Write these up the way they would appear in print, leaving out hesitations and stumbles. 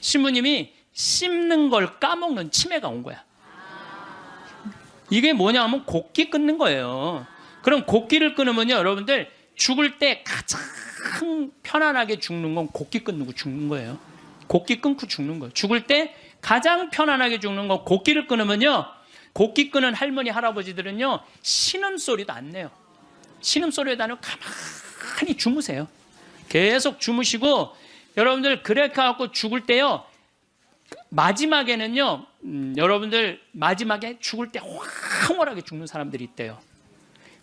신부님이 씹는 걸 까먹는 치매가 온 거야. 이게 뭐냐 하면 곡기 끊는 거예요. 그럼 곡기를 끊으면요, 여러분들 죽을 때 가장 편안하게 죽는 건 곡기 끊고 죽는 거예요. 곡기 끊고 죽는 거예요. 죽을 때 가장 편안하게 죽는 건 곡기를 끊으면요, 곡기 끊은 할머니 할아버지들은요 신음소리도 안 내요. 신음소리도 안 내고 가만히 주무세요. 계속 주무시고, 여러분들 그렇게 갖고 죽을 때요, 마지막에는요, 여러분들 마지막에 죽을 때 황홀하게 죽는 사람들이 있대요.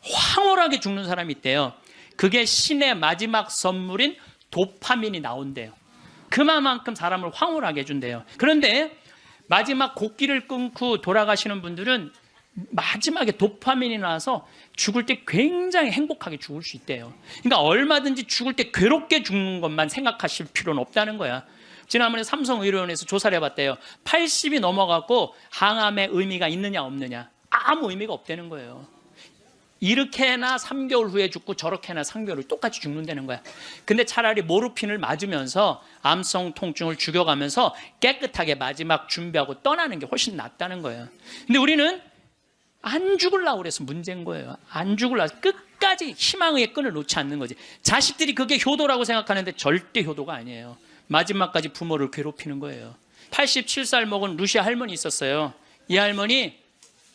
황홀하게 죽는 사람이 있대요. 그게 신의 마지막 선물인 도파민이 나온대요. 그만큼 사람을 황홀하게 해준대요. 그런데 마지막 곡기를 끊고 돌아가시는 분들은 마지막에 도파민이 나와서 죽을 때 굉장히 행복하게 죽을 수 있대요. 그러니까 얼마든지 죽을 때 괴롭게 죽는 것만 생각하실 필요는 없다는 거야. 지난번에 삼성의료원에서 조사를 해봤대요. 80이 넘어가고 항암의 의미가 있느냐 없느냐, 아무 의미가 없다는 거예요. 이렇게나 3개월 후에 죽고 저렇게나 3개월 후에 똑같이 죽는다는 거야. 근데 차라리 모르핀을 맞으면서 암성 통증을 죽여가면서 깨끗하게 마지막 준비하고 떠나는 게 훨씬 낫다는 거예요. 근데 우리는 안 죽으려고 그래서 문제인 거예요. 안 죽으려고 끝까지 희망의 끈을 놓지 않는 거지. 자식들이 그게 효도라고 생각하는데 절대 효도가 아니에요. 마지막까지 부모를 괴롭히는 거예요. 87살 먹은 루시아 할머니 있었어요. 이 할머니,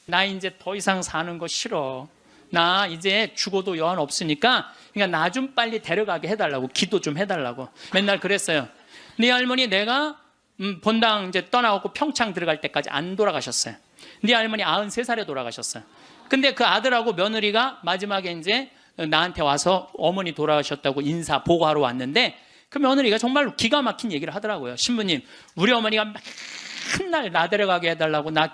나 이제 더 이상 사는 거 싫어. 나 이제 죽어도 여한 없으니까 그러니까 나 좀 빨리 데려가게 해달라고, 기도 좀 해달라고 맨날 그랬어요. 근데 이 할머니 내가 본당 이제 떠나고 평창 들어갈 때까지 안 돌아가셨어요. 근데 이 할머니 93살에 돌아가셨어요. 근데 그 아들하고 며느리가 마지막에 이제 나한테 와서 어머니 돌아가셨다고 인사 보고하러 왔는데, 그 며느리가 정말 기가 막힌 얘기를 하더라고요. 신부님, 우리 어머니가 맨날 나 데려가게 해달라고, 나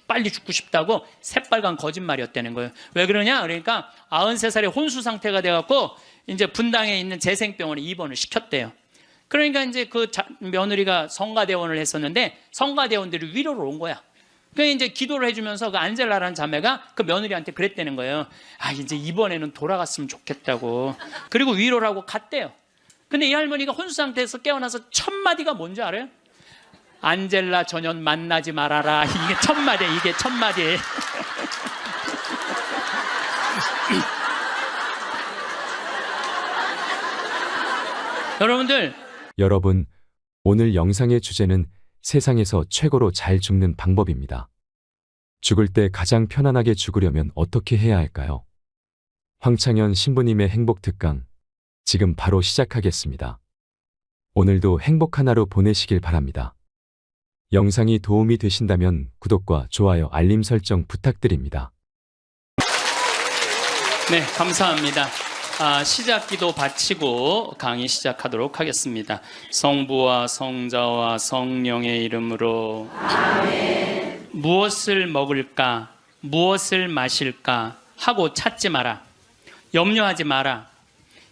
빨리 죽고 싶다고 새빨간 거짓말이었다는 거예요. 왜 그러냐? 그러니까 93살에 혼수 상태가 돼갖고 이제 분당에 있는 재생병원에 입원을 시켰대요. 그러니까 이제 그 며느리가 성가대원을 했었는데 성가대원들이 위로를 온 거야. 그러니까 이제 기도를 해주면서 그 안젤라라는 자매가 그 며느리한테 그랬다는 거예요. 아, 이제 이번에는 돌아갔으면 좋겠다고. 그리고 위로를 하고 갔대요. 근데 이 할머니가 혼수 상태에서 깨어나서 첫 마디가 뭔지 알아요? 안젤라 전현 만나지 말아라. 이게 첫 마디예요. 이게 첫 마디예요. 여러분, 오늘 영상의 주제는 세상에서 최고로 잘 죽는 방법입니다. 죽을 때 가장 편안하게 죽으려면 어떻게 해야 할까요? 황창현 신부님의 행복 특강, 지금 바로 시작하겠습니다. 오늘도 행복한 하루 보내시길 바랍니다. 영상이 도움이 되신다면 구독과 좋아요, 알림 설정 부탁드립니다. 네, 감사합니다. 시작기도 바치고 강의 시작하도록 하겠습니다. 성부와 성자와 성령의 이름으로 아멘. 무엇을 먹을까, 무엇을 마실까 하고 찾지 마라. 염려하지 마라.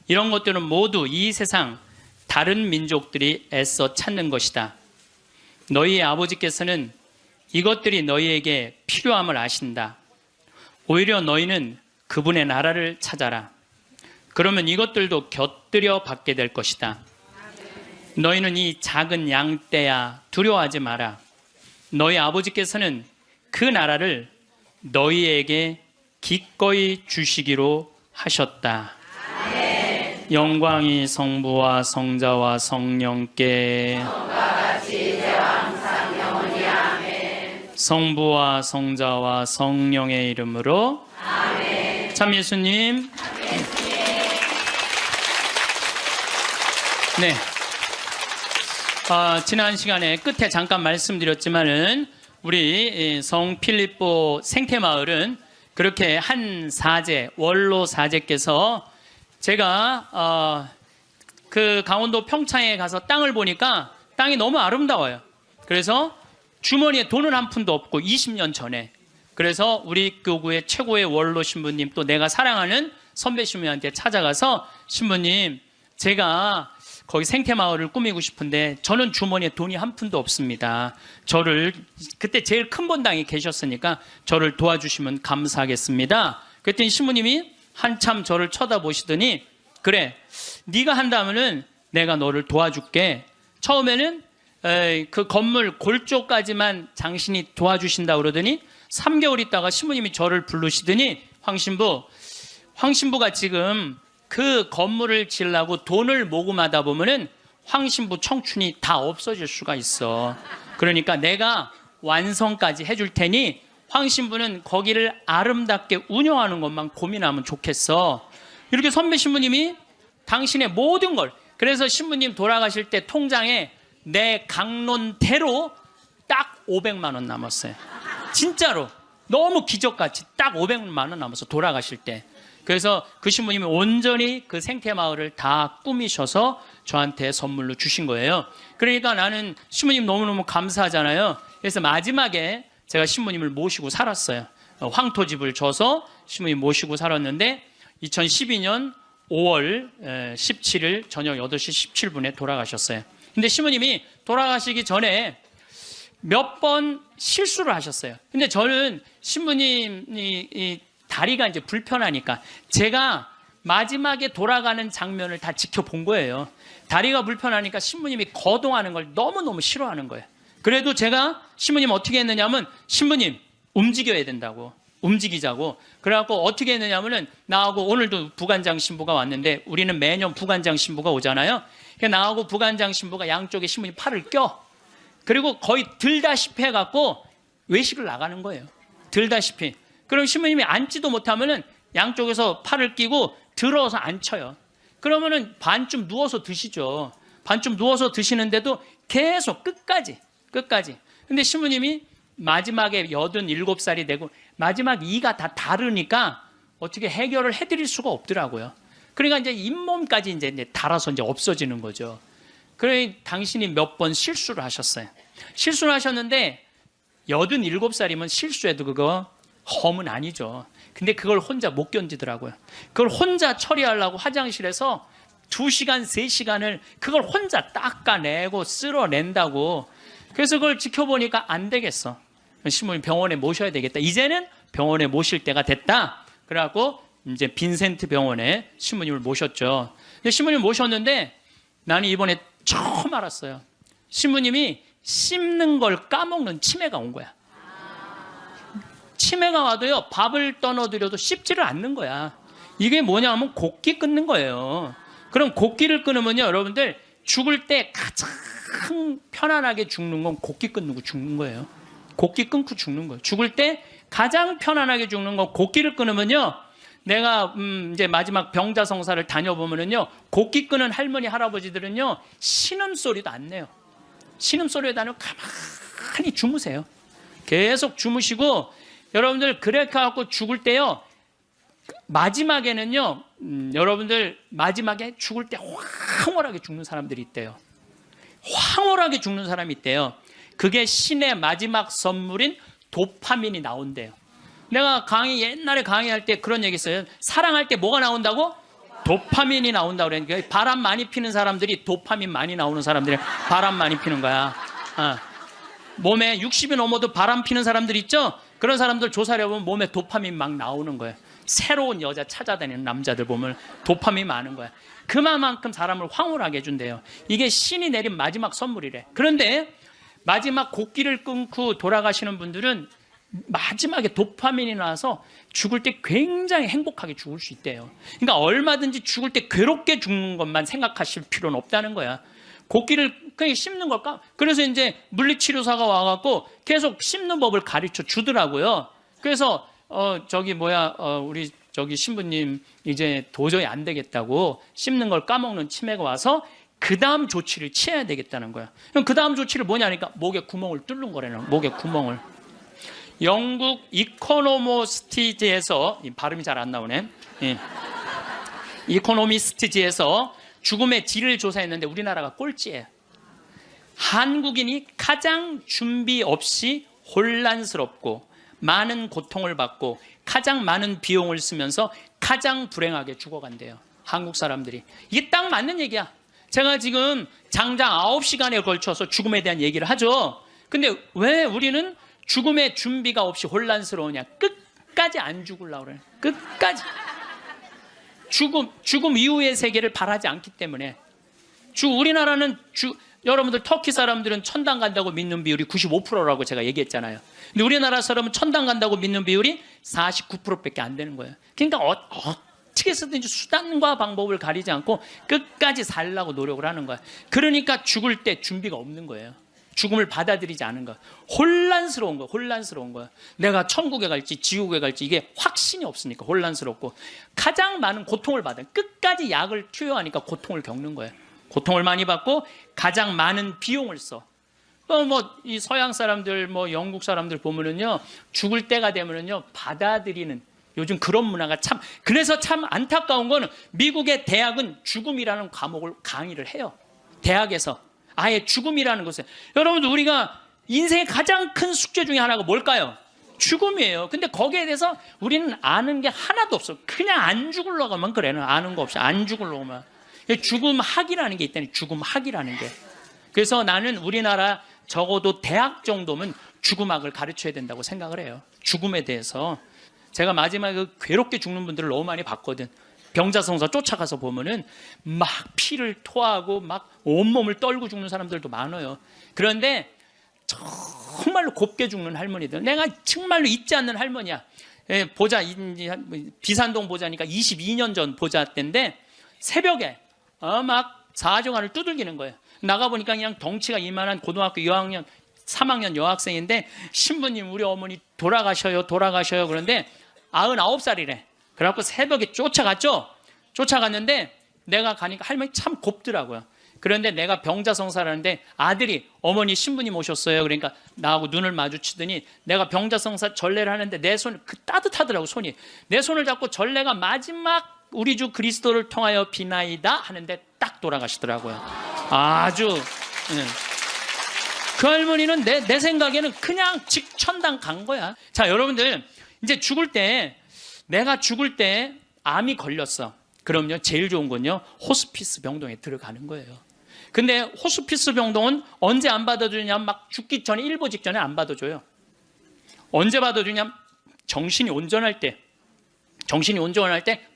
이런 것들은 모두 이 세상 다른 민족들이 애써 찾는 것이다. 너희의 아버지께서는 이것들이 너희에게 필요함을 아신다. 오히려 너희는 그분의 나라를 찾아라. 그러면 이것들도 곁들여 받게 될 것이다. 너희는 이 작은 양떼야, 두려워하지 마라. 너희 아버지께서는 그 나라를 너희에게 기꺼이 주시기로 하셨다. 아멘. 영광이 성부와 성자와 성령께 성부와 성자와 성령의 이름으로 아멘. 참 예수님. 네. 지난 시간에 끝에 잠깐 말씀드렸지만은 우리 성 필립보 생태마을은 그렇게 한 사제, 원로 사제께서 제가 그 강원도 평창에 가서 땅을 보니까 땅이 너무 아름다워요. 그래서 주머니에 돈은 한 푼도 없고 20년 전에, 그래서 우리 교구의 최고의 원로 신부님, 또 내가 사랑하는 선배 신부님한테 찾아가서, 신부님, 제가 거기 생태마을을 꾸미고 싶은데 저는 주머니에 돈이 한 푼도 없습니다. 저를, 그때 제일 큰 본당에 계셨으니까 저를 도와주시면 감사하겠습니다. 그랬더니 신부님이 한참 저를 쳐다보시더니, 그래, 네가 한다면은 내가 너를 도와줄게. 처음에는 그 건물 골조까지만 당신이 도와주신다 그러더니 3개월 있다가 신부님이 저를 부르시더니 황신부가 지금 그 건물을 지으려고 돈을 모금하다 보면은 황신부 청춘이 다 없어질 수가 있어. 그러니까 내가 완성까지 해줄 테니 황신부는 거기를 아름답게 운영하는 것만 고민하면 좋겠어. 이렇게 선배 신부님이 당신의 모든 걸, 그래서 신부님 돌아가실 때 통장에 내 강론대로 딱 500만 원 남았어요. 진짜로 너무 기적같이 딱 500만 원 남았어, 돌아가실 때. 그래서 그 신부님이 온전히 그 생태마을을 다 꾸미셔서 저한테 선물로 주신 거예요. 그러니까 나는 신부님 너무너무 감사하잖아요. 그래서 마지막에 제가 신부님을 모시고 살았어요. 황토집을 져서 신부님 모시고 살았는데 2012년 5월 17일 저녁 8시 17분에 돌아가셨어요. 근데 신부님이 돌아가시기 전에 몇 번 실수를 하셨어요. 근데 저는 신부님이 이 다리가 이제 불편하니까 제가 마지막에 돌아가는 장면을 다 지켜본 거예요. 다리가 불편하니까 신부님이 거동하는 걸 너무너무 싫어하는 거예요. 그래도 제가 신부님 어떻게 했느냐면, 신부님 움직여야 된다고, 움직이자고. 그래갖고 어떻게 했느냐면은 나하고, 오늘도 부관장 신부가 왔는데 우리는 매년 부관장 신부가 오잖아요. 나하고 부관장 신부가 양쪽에 신부님 팔을 껴. 그리고 거의 들다시피 해갖고 외식을 나가는 거예요. 들다시피. 그럼 신부님이 앉지도 못하면은 양쪽에서 팔을 끼고 들어서 앉혀요. 그러면은 반쯤 누워서 드시죠. 반쯤 누워서 드시는데도 계속 끝까지. 근데 신부님이 마지막에 87살이 되고 마지막 이가 다 다르니까 어떻게 해결을 해드릴 수가 없더라고요. 그러니까 이제 잇몸까지 이제 달아서 이제 없어지는 거죠. 그래 당신이 몇 번 실수를 하셨어요. 실수를 하셨는데 87살이면 실수해도 그거 험은 아니죠. 근데 그걸 혼자 못 견디더라고요. 그걸 혼자 처리하려고 화장실에서 2시간, 3시간을 그걸 혼자 닦아내고 쓸어낸다고. 그래서 그걸 지켜보니까 안 되겠어. 신부님 병원에 모셔야 되겠다. 이제는 병원에 모실 때가 됐다. 그래갖고 이제 빈센트 병원에 신부님을 모셨죠. 근데 신부님 모셨는데 나는 이번에 처음 알았어요. 신부님이 씹는 걸 까먹는 치매가 온 거야. 치매가 와도요, 밥을 떠넣어드려도 씹지를 않는 거야. 이게 뭐냐면 곡기 끊는 거예요. 그럼 곡기를 끊으면요, 여러분들 죽을 때 가장 편안하게 죽는 건 곡기 끊고 죽는 거예요. 곡기 끊고 죽는 거예요. 죽을 때 가장 편안하게 죽는 건 곡기를 끊으면요, 내가 이제 마지막 병자성사를 다녀보면은요, 곡기 끊은 할머니 할아버지들은요 신음소리도 안 내요. 신음소리도 안 내고 가만히 주무세요. 계속 주무시고, 여러분들 그렇게 하고 죽을 때요, 마지막에는요, 여러분들 마지막에 죽을 때 황홀하게 죽는 사람들이 있대요. 황홀하게 죽는 사람이 있대요. 그게 신의 마지막 선물인 도파민이 나온대요. 내가 옛날에 강의할 때 그런 얘기 했어요. 사랑할 때 뭐가 나온다고? 도파민이 나온다고 그러니까 바람 많이 피는 사람들이, 도파민 많이 나오는 사람들이 바람 많이 피는 거야. 몸에 60이 넘어도 바람 피는 사람들 있죠? 그런 사람들 조사를 해보면 몸에 도파민 막 나오는 거예요. 새로운 여자 찾아다니는 남자들 보면 도파민 많은 거야. 그만큼 사람을 황홀하게 해준대요. 이게 신이 내린 마지막 선물이래. 그런데 마지막 곡기를 끊고 돌아가시는 분들은 마지막에 도파민이 나와서 죽을 때 굉장히 행복하게 죽을 수 있대요. 그러니까 얼마든지 죽을 때 괴롭게 죽는 것만 생각하실 필요는 없다는 거야. 곡기를 그냥 씹는 걸까? 그래서 이제 물리치료사가 와갖고 계속 씹는 법을 가르쳐 주더라고요. 그래서 우리 신부님 이제 도저히 안 되겠다고 씹는 걸 까먹는 치매가 와서 그 다음 조치를 취해야 되겠다는 거야. 그럼 그 다음 조치를 뭐냐니까 목에 구멍을 뚫는 거라는, 목에 구멍을. 영국 이코노미스트지에서, 발음이 잘 안 나오네. 이코노미스트지에서 죽음의 질을 조사했는데 우리나라가 꼴찌예요. 한국인이 가장 준비 없이 혼란스럽고 많은 고통을 받고 가장 많은 비용을 쓰면서 가장 불행하게 죽어간대요. 한국 사람들이. 이게 딱 맞는 얘기야. 제가 지금 장장 9시간에 걸쳐서 죽음에 대한 얘기를 하죠. 근데 왜 우리는 죽음의 준비가 없이 혼란스러우냐? 끝까지 안 죽으려고 그래. 끝까지. 죽음 이후의 세계를 바라지 않기 때문에. 우리나라는 여러분들 터키 사람들은 천당 간다고 믿는 비율이 95%라고 제가 얘기했잖아요. 근데 우리나라 사람은 천당 간다고 믿는 비율이 49%밖에 안 되는 거예요. 그러니까 어떻게 해서든지 수단과 방법을 가리지 않고 끝까지 살려고 노력을 하는 거야. 그러니까 죽을 때 준비가 없는 거예요. 죽음을 받아들이지 않은 거야. 혼란스러운 거야. 내가 천국에 갈지 지옥에 갈지 이게 확신이 없으니까 혼란스럽고, 가장 많은 고통을 받아요. 끝까지 약을 투여하니까 고통을 겪는 거예요. 고통을 많이 받고 가장 많은 비용을 써. 이 서양 사람들, 영국 사람들 보면은요, 죽을 때가 되면은요, 받아들이는, 요즘 그런 문화가 그래서 참 안타까운 거는 미국의 대학은 죽음이라는 과목을 강의를 해요. 대학에서 아예 죽음이라는 것을. 여러분들, 우리가 인생의 가장 큰 숙제 중에 하나가 뭘까요? 죽음이에요. 근데 거기에 대해서 우리는 아는 게 하나도 없어. 그냥 안 죽으려고만 그래. 아는 거 없이 안 죽으려고만. 죽음학이라는 게 있다니, 죽음학이라는 게. 그래서 나는 우리나라 적어도 대학 정도면 죽음학을 가르쳐야 된다고 생각을 해요. 죽음에 대해서. 제가 마지막에 괴롭게 죽는 분들을 너무 많이 봤거든. 병자성사 쫓아가서 보면은 막 피를 토하고 막 온몸을 떨고 죽는 사람들도 많아요. 그런데 정말로 곱게 죽는 할머니들, 내가 정말로 잊지 않는 할머니야. 보자, 비산동 보자니까 22년 전 보자 때인데, 새벽에 막 사정환을 두들기는 거예요. 나가보니까 그냥 덩치가 이만한 고등학교 3학년 여학생인데, 신부님 우리 어머니 돌아가셔요. 그런데 99살이래. 그래갖고 새벽에 쫓아갔죠. 쫓아갔는데 내가 가니까 할머니 참 곱더라고요. 그런데 내가 병자성사를 하는데 아들이 어머니 신부님 오셨어요. 그러니까 나하고 눈을 마주치더니, 내가 병자성사 전례를 하는데 내 손 따뜻하더라고, 손이. 내 손을 잡고 전례가 마지막 우리 주 그리스도를 통하여 비나이다 하는데 딱 돌아가시더라고요. 아주. 그 할머니는 내 생각에는 그냥 직천당 간 거야. 자, 여러분들, 이제 내가 죽을 때 암이 걸렸어. 그럼요, 제일 좋은 건요, 호스피스 병동에 들어가는 거예요. 근데 호스피스 병동은 언제 안 받아주냐, 막 죽기 전에, 일보 직전에 안 받아줘요. 언제 받아주냐, 정신이 온전할 때,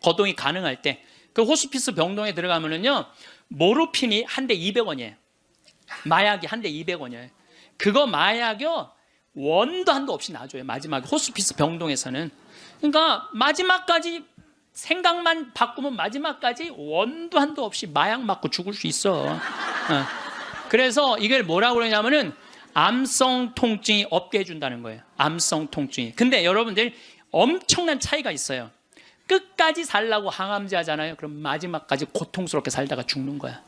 거동이 가능할 때. 그 호스피스 병동에 들어가면은요, 모르핀이 한 대 200원이에요. 마약이 한 대 200원이에요. 그거 마약이요, 원도 한도 없이 놔줘요. 마지막에 호스피스 병동에서는. 그러니까 마지막까지 생각만 바꾸면 마지막까지 원도 한도 없이 마약 맞고 죽을 수 있어. 그래서 이걸 뭐라고 그러냐면은 암성 통증이 없게 해준다는 거예요. 암성 통증이. 근데 여러분들, 엄청난 차이가 있어요. 끝까지 살라고 항암제 하잖아요. 그럼 마지막까지 고통스럽게 살다가 죽는 거야.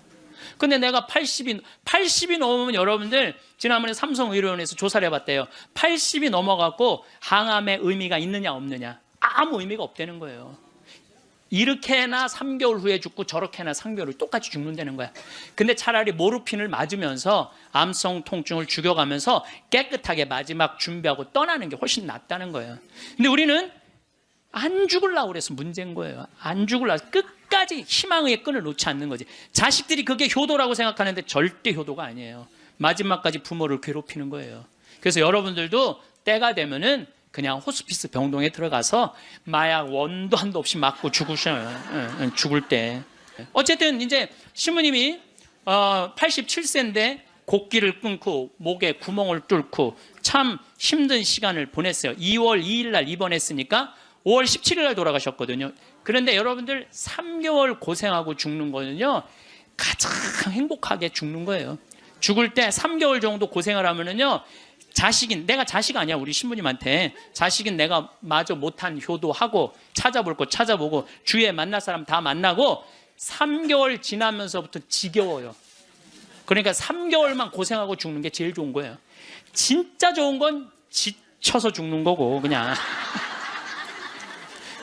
근데 내가 80이 넘으면, 여러분들 지난번에 삼성의료원에서 조사를 해봤대요. 80이 넘어갖고 항암의 의미가 있느냐 없느냐, 아무 의미가 없다는 거예요. 이렇게나 3개월 후에 죽고 저렇게나 3개월 후에 똑같이 죽는다는 거야. 근데 차라리 모르핀을 맞으면서 암성 통증을 죽여가면서 깨끗하게 마지막 준비하고 떠나는 게 훨씬 낫다는 거예요. 근데 우리는 안 죽으려고 그래서 문제인 거예요. 안 죽으려고, 끝까지 희망의 끈을 놓지 않는 거지. 자식들이 그게 효도라고 생각하는데 절대 효도가 아니에요. 마지막까지 부모를 괴롭히는 거예요. 그래서 여러분들도 때가 되면은 그냥 호스피스 병동에 들어가서 마약 원도 한도 없이 맞고 죽으셔요. 죽을 때. 어쨌든 이제 신부님이 87세인데 곡기를 끊고 목에 구멍을 뚫고 참 힘든 시간을 보냈어요. 2월 2일 날 입원했으니까 5월 17일 날 돌아가셨거든요. 그런데 여러분들, 3개월 고생하고 죽는 거는요, 가장 행복하게 죽는 거예요. 죽을 때 3개월 정도 고생을 하면은요, 내가 자식 아니야, 우리 신부님한테. 자식은 내가 마저 못한 효도하고, 찾아볼 거 찾아보고, 주위에 만날 사람 다 만나고, 3개월 지나면서부터 지겨워요. 그러니까 3개월만 고생하고 죽는 게 제일 좋은 거예요. 진짜 좋은 건 지쳐서 죽는 거고, 그냥.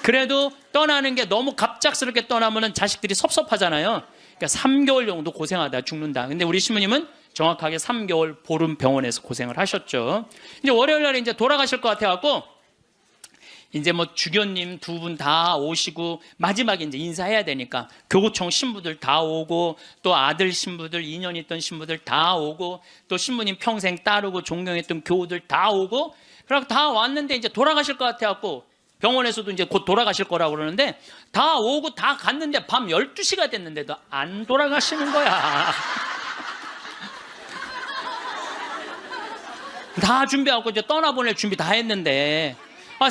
그래도 떠나는 게 너무 갑작스럽게 떠나면 자식들이 섭섭하잖아요. 그러니까 3개월 정도 고생하다 죽는다. 근데 우리 신부님은 정확하게 3개월 보름 병원에서 고생을 하셨죠. 이제 월요일 날에 이제 돌아가실 것 같아갖고, 이제 주교님 두 분 다 오시고, 마지막에 이제 인사해야 되니까 교구청 신부들 다 오고, 또 아들 신부들, 2년 있던 신부들 다 오고, 또 신부님 평생 따르고 존경했던 교우들 다 오고, 그러고 다 왔는데 이제 돌아가실 것 같아갖고, 병원에서도 이제 곧 돌아가실 거라고 그러는데 다 오고 다 갔는데 밤 12시가 됐는데도 안 돌아가시는 거야. 다 준비하고 이제 떠나보낼 준비 다 했는데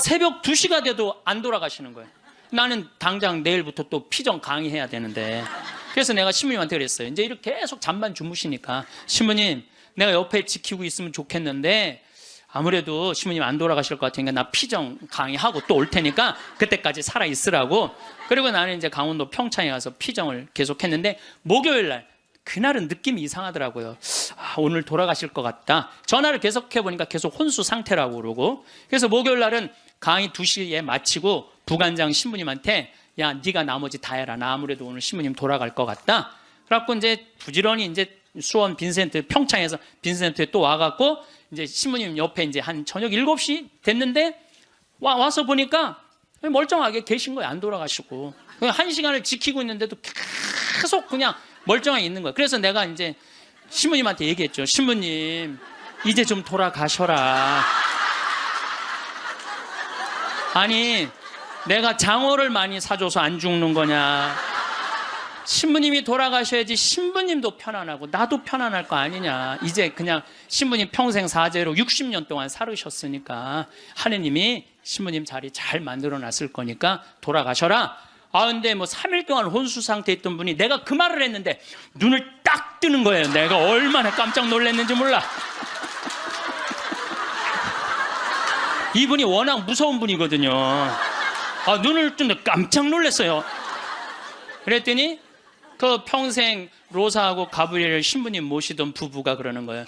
새벽 2시가 돼도 안 돌아가시는 거예요. 나는 당장 내일부터 또 피정 강의해야 되는데 그래서 내가 신부님한테 그랬어요. 이제 이렇게 계속 잠만 주무시니까 신부님 내가 옆에 지키고 있으면 좋겠는데 아무래도 신부님 안 돌아가실 것 같으니까 나 피정 강의하고 또 올 테니까 그때까지 살아 있으라고. 그리고 나는 이제 강원도 평창에 가서 피정을 계속했는데 목요일 날 그날은 느낌이 이상하더라고요. 오늘 돌아가실 것 같다. 전화를 계속해 보니까 계속 혼수 상태라고 그러고. 그래서 목요일 날은 강의 2시에 마치고 부관장 신부님한테 야 네가 나머지 다 해라. 나 아무래도 오늘 신부님 돌아갈 것 같다. 그래갖고 이제 부지런히 이제 수원 빈센트 평창에서 빈센트에 또 와갖고 이제 신부님 옆에 이제 한 저녁 7시 됐는데 와서 보니까 멀쩡하게 계신 거예요. 안 돌아가시고 1시간을 지키고 있는데도 계속 그냥 멀쩡하게 있는 거예요. 그래서 내가 이제 신부님한테 얘기했죠. 신부님 이제 좀 돌아가셔라. 아니 내가 장어를 많이 사줘서 안 죽는 거냐. 신부님이 돌아가셔야지 신부님도 편안하고 나도 편안할 거 아니냐. 이제 그냥 신부님 평생 사죄로 60년 동안 살으셨으니까 하느님이 신부님 자리 잘 만들어 놨을 거니까 돌아가셔라. 근데 뭐 3일 동안 혼수 상태에 있던 분이 내가 그 말을 했는데 눈을 딱 뜨는 거예요. 내가 얼마나 깜짝 놀랐는지 몰라. 이분이 워낙 무서운 분이거든요. 눈을 뜨는데 깜짝 놀랐어요. 그랬더니 그 평생 로사하고 가브리엘 신부님 모시던 부부가 그러는 거예요.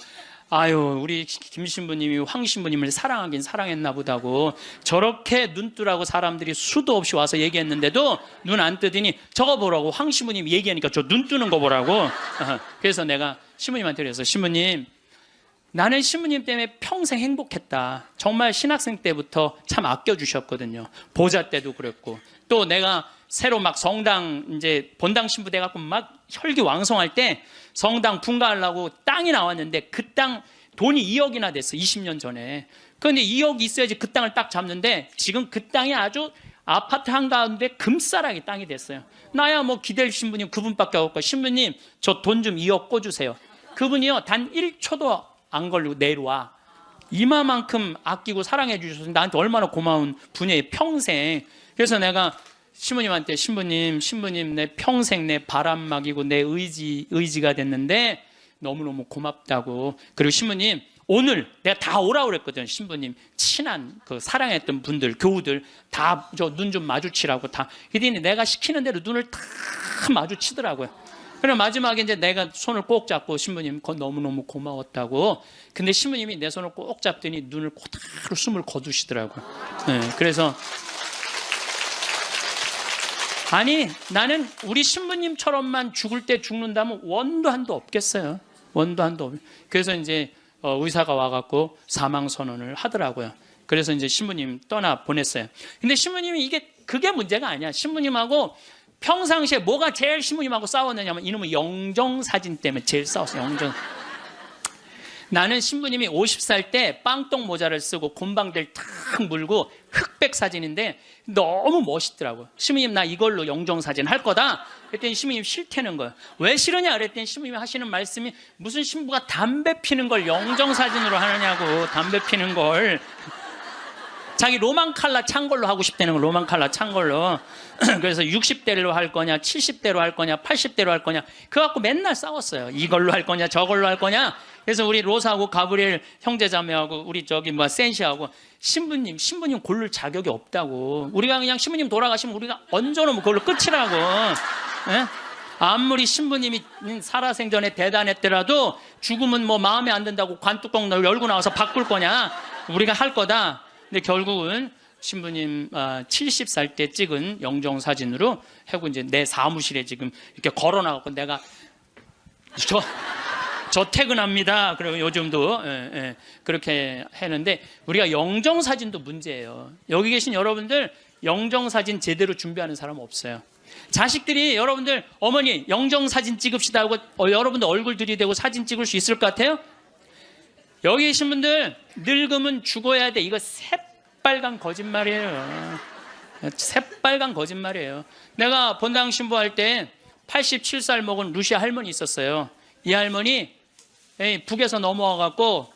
아유 우리 김 신부님이 황 신부님을 사랑하긴 사랑했나 보다고 저렇게 눈 뜨라고 사람들이 수도 없이 와서 얘기했는데도 눈 안 뜨더니 저거 보라고 황 신부님이 얘기하니까 저 눈 뜨는 거 보라고. 그래서 내가 신부님한테 그랬어. 신부님 나는 신부님 때문에 평생 행복했다. 정말 신학생 때부터 참 아껴주셨거든요. 보자 때도 그랬고 또 내가 새로 막 성당 이제 본당 신부 돼갖고 막 혈기왕성할 때 성당 분가하려고 땅이 나왔는데 그 땅 돈이 2억이나 됐어. 20년 전에. 그런데 2억 있어야지 그 땅을 딱 잡는데 지금 그 땅이 아주 아파트 한가운데 금싸라기 땅이 됐어요. 나야 뭐 기댈 신부님 그분밖에 없고 신부님 저 돈 좀 2억 꿔주세요. 그분이요 단 1초도 안 걸리고 내려와. 이마만큼 아끼고 사랑해 주셔서 나한테 얼마나 고마운 분이에요. 평생. 그래서 내가 신부님한테 신부님 내 평생 내 바람막이고 내 의지가 됐는데 너무너무 고맙다고. 그리고 신부님 오늘 내가 다 오라고 그랬거든. 신부님 친한 그 사랑했던 분들 교우들 다 저 눈 좀 마주치라고 다. 그랬더니 내가 시키는 대로 눈을 다 마주치더라고요. 그럼 마지막에 이제 내가 손을 꼭 잡고 신부님 너무너무 고마웠다고. 근데 신부님이 내 손을 꼭 잡더니 눈을 고다로 숨을 거두시더라고요. 네, 그래서 아니 나는 우리 신부님처럼만 죽을 때 죽는다면 원도 한도 없겠어요. 원도 한도 없. 그래서 이제 의사가 와갖고 사망 선언을 하더라고요. 그래서 이제 신부님 떠나 보냈어요. 근데 신부님이 그게 문제가 아니야. 신부님하고 평상시에 뭐가 제일 신부님하고 싸웠느냐면 이놈의 영정사진 때문에 제일 싸웠어요. 영정. 나는 신부님이 50살 때 빵떡 모자를 쓰고 곰방들 탁 물고 흑백 사진인데 너무 멋있더라고요. 신부님 나 이걸로 영정사진 할 거다. 그랬더니 신부님 싫다는 거예요. 왜 싫으냐 그랬더니 신부님이 하시는 말씀이 무슨 신부가 담배 피는 걸 영정사진으로 하느냐고. 담배 피는 걸 자기 로망 칼라 찬 걸로 하고 싶다는 거. 로망 칼라 찬 걸로. 그래서 60대로 할 거냐 70대로 할 거냐 80대로 할 거냐 그거 갖고 맨날 싸웠어요. 이걸로 할 거냐 저걸로 할 거냐. 그래서 우리 로사하고 가브리엘 형제자매하고 우리 저기 센시하고 신부님 고를 자격이 없다고. 우리가 그냥 신부님 돌아가시면 우리가 얹어놓으면 그걸로 끝이라고. 예? 아무리 신부님이 살아생전에 대단했더라도 죽으면 뭐 마음에 안 든다고 관뚜껑 열고 나와서 바꿀 거냐. 우리가 할 거다. 근데 결국은 신부님 70살 때 찍은 영정사진으로 하고 이제 내 사무실에 지금 이렇게 걸어놔갖고 내가 저 퇴근합니다. 그리고 요즘도 그렇게 하는데 우리가 영정사진도 문제예요. 여기 계신 여러분들 영정사진 제대로 준비하는 사람 없어요. 자식들이 여러분들 어머니 영정사진 찍읍시다 하고 여러분들 얼굴 들이대고 사진 찍을 수 있을 것 같아요? 여기 계신 분들 늙으면 죽어야 돼. 이거 새빨간 거짓말이에요. 새빨간 거짓말이에요. 내가 본당 신부할 때 87살 먹은 루시아 할머니 있었어요. 이 할머니 북에서 넘어와 갖고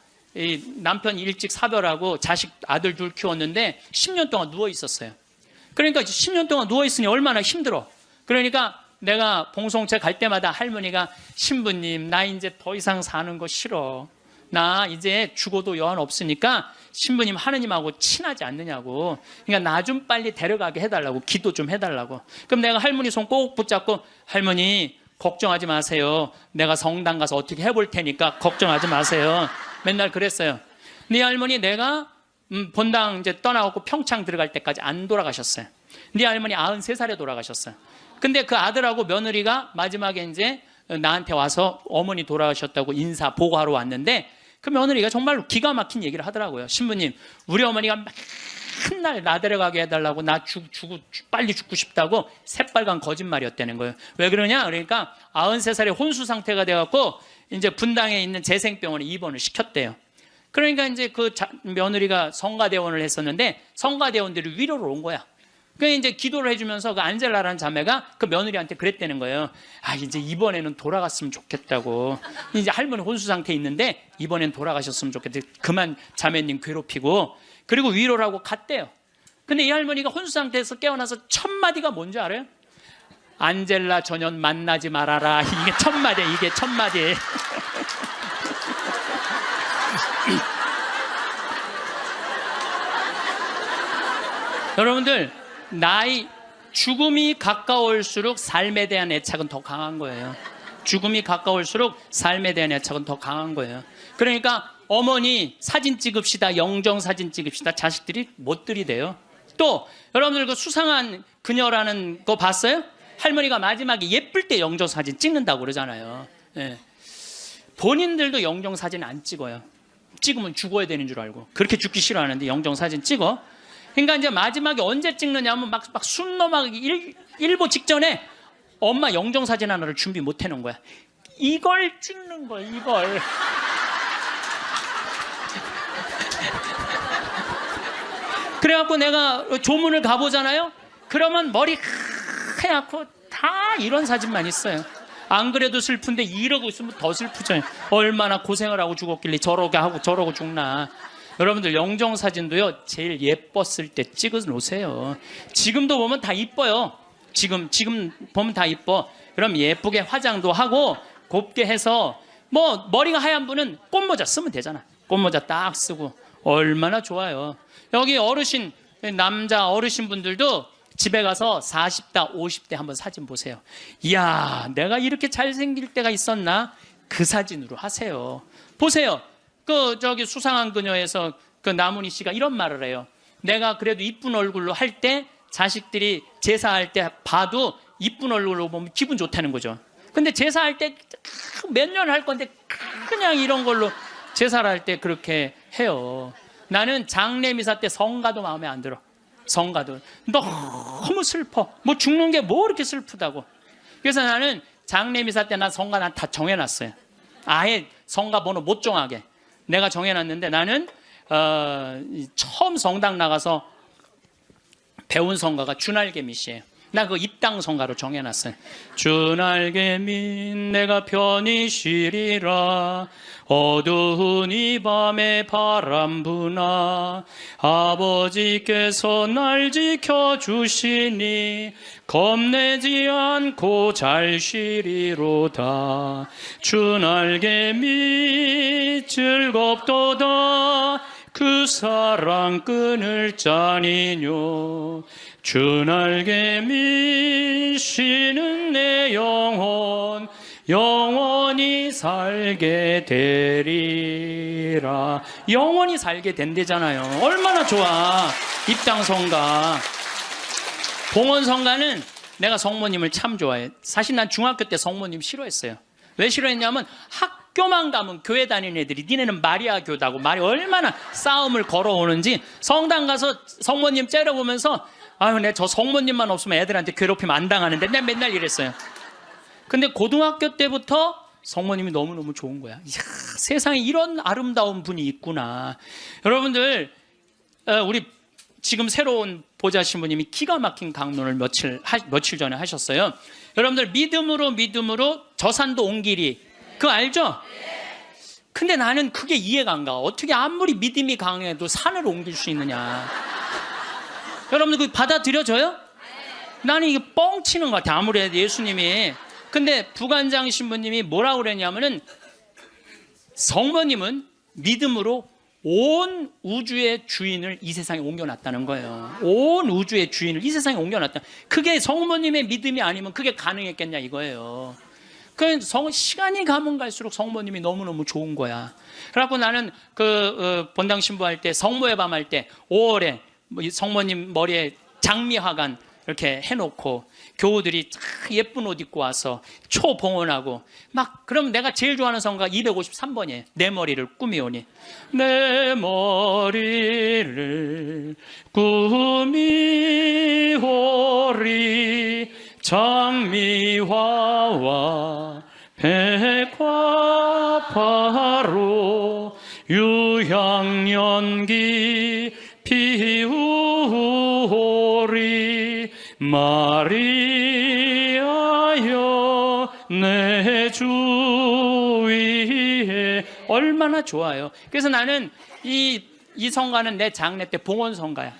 남편 일찍 사별하고 자식 아들 둘 키웠는데 10년 동안 누워 있었어요. 그러니까 10년 동안 누워 있으니 얼마나 힘들어. 그러니까 내가 봉송체 갈 때마다 할머니가 신부님 나 이제 더 이상 사는 거 싫어. 나 이제 죽어도 여한 없으니까 신부님 하느님하고 친하지 않느냐고. 그러니까 나 좀 빨리 데려가게 해달라고. 기도 좀 해달라고. 그럼 내가 할머니 손 꼭 붙잡고 할머니 걱정하지 마세요. 내가 성당 가서 어떻게 해볼 테니까 걱정하지 마세요. 맨날 그랬어요. 네 할머니 내가 본당 이제 떠나고 평창 들어갈 때까지 안 돌아가셨어요. 네 할머니 93살에 돌아가셨어요. 근데 그 아들하고 며느리가 마지막에 이제 나한테 와서 어머니 돌아가셨다고 인사 보고하러 왔는데 그 며느리가 정말로 기가 막힌 얘기를 하더라고요. 신부님, 우리 어머니가 맨날 나 데려가게 해달라고 나 빨리 죽고 싶다고 새빨간 거짓말이었다는 거예요. 왜 그러냐? 그러니까 93살에 혼수 상태가 돼갖고 이제 분당에 있는 재생병원에 입원을 시켰대요. 그러니까 이제 그 며느리가 성가대원을 했었는데 성가대원들이 위로를 온 거야. 그 이제 기도를 해주면서 그 안젤라라는 자매가 그 며느리한테 그랬다는 거예요. 아 이제 이번에는 돌아갔으면 좋겠다고. 이제 할머니 혼수 상태에 있는데 이번엔 돌아가셨으면 좋겠다. 그만 자매님 괴롭히고. 그리고 위로를 하고 갔대요. 근데 이 할머니가 혼수 상태에서 깨어나서 첫 마디가 뭔지 알아요? 안젤라 전현 만나지 말아라. 이게 첫 마디야. 이게 첫 마디. 여러분들 죽음이 가까울수록 삶에 대한 애착은 더 강한 거예요. 죽음이 가까울수록 삶에 대한 애착은 더 강한 거예요. 그러니까 어머니 사진 찍읍시다, 영정 사진 찍읍시다. 자식들이 못 들이대요. 또 여러분들 그 수상한 그녀라는 거 봤어요? 할머니가 마지막에 예쁠 때 영정 사진 찍는다고 그러잖아요. 예. 본인들도 영정 사진 안 찍어요. 찍으면 죽어야 되는 줄 알고. 그렇게 죽기 싫어하는데 영정 사진 찍어. 그러니까 이제 마지막에 언제 찍느냐면 막 숨 넘어가기 일보 직전에 엄마 영정 사진 하나를 준비 못 해놓은 거야. 이걸 찍는 거야, 이걸. 그래갖고 내가 조문을 가보잖아요. 그러면 머리 하얗고 다 이런 사진만 있어요. 안 그래도 슬픈데 이러고 있으면 더 슬프죠. 얼마나 고생을 하고 죽었길래 저러게 하고 저러고 죽나. 여러분들 영정 사진도요 제일 예뻤을 때 찍어 놓으세요. 지금도 보면 다 이뻐요. 지금 보면 다 이뻐. 그럼 예쁘게 화장도 하고 곱게 해서 뭐 머리가 하얀 분은 꽃모자 쓰면 되잖아. 꽃모자 딱 쓰고 얼마나 좋아요. 여기 어르신 남자 어르신 분들도 집에 가서 40대 50대 한번 사진 보세요. 이야 내가 이렇게 잘생길 때가 있었나. 그 사진으로 하세요. 보세요. 그 저기 수상한 그녀에서 그 나문희 씨가 이런 말을 해요. 내가 그래도 이쁜 얼굴로 할 때 자식들이 제사할 때 봐도 이쁜 얼굴로 보면 기분 좋다는 거죠. 근데 제사할 때 몇 년 할 건데 그냥 이런 걸로 제사를 할 때 그렇게 해요. 나는 장례미사 때 성가도 마음에 안 들어. 성가도 너무 슬퍼. 뭐 죽는 게 뭐 이렇게 슬프다고. 그래서 나는 장례미사 때 난 성가 난 다 정해놨어요. 아예 성가 번호 못 정하게 내가 정해놨는데 나는 처음 성당 나가서 배운 성가가 주날개미 씨예요. 나 그 입당 성가로 정해놨어요. 주날개미 내가 편히 쉬리라 어두운 이 밤에 바람 부나 아버지께서 날 지켜주시니 겁내지 않고 잘 쉬리로다. 주날개미 즐겁도다 그 사랑 끊을 자니뇨. 주날개미 쉬는 내 영혼 영원히 살게 되리라. 영원히 살게 된대잖아요. 얼마나 좋아. 입당성가. 봉헌성가는 내가 성모님을 참 좋아해. 사실 난 중학교 때 성모님 싫어했어요. 왜 싫어했냐면 학교만 가면 교회 다니는 애들이 니네는 마리아 교다고 말이 얼마나 싸움을 걸어오는지 성당 가서 성모님 째려보면서 아유 내 저 성모님만 없으면 애들한테 괴롭히면 안 당하는데 내가 맨날 이랬어요. 근데 고등학교 때부터 성모님이 너무너무 좋은 거야. 이야, 세상에 이런 아름다운 분이 있구나. 여러분들 우리 지금 새로운 보좌 신부님이 기가 막힌 강론을 며칠 전에 하셨어요. 여러분들 믿음으로 저 산도 온 길이, 그거 알죠? 근데 나는 그게 이해가 안 가. 어떻게 아무리 믿음이 강해도 산을 옮길 수 있느냐. 여러분들 그거 받아들여져요? 나는 이게 뻥치는 것 같아, 아무래도 예수님이. 근데 부관장 신부님이 뭐라고 그랬냐면은, 성모님은 믿음으로 온 우주의 주인을 이 세상에 옮겨놨다는 거예요. 온 우주의 주인을 이 세상에 옮겨놨다. 그게 성모님의 믿음이 아니면 그게 가능했겠냐 이거예요. 그 시간이 가면 갈수록 성모님이 너무너무 좋은 거야. 그래갖고 나는 본당 신부할 때, 성모의 밤 할 때 5월에 성모님 머리에 장미화관 이렇게 해놓고 교우들이 예쁜 옷 입고 와서 초봉헌하고 막, 그럼 내가 제일 좋아하는 성가 253번이에요. 내 머리를 꾸미오니. 내 머리를 꾸미오리 장미화와 백화파로 유향연기 피우오리 마리아여 내 주 위에. 얼마나 좋아요. 그래서 나는 이 성가는 내 장례 때 봉헌 성가야.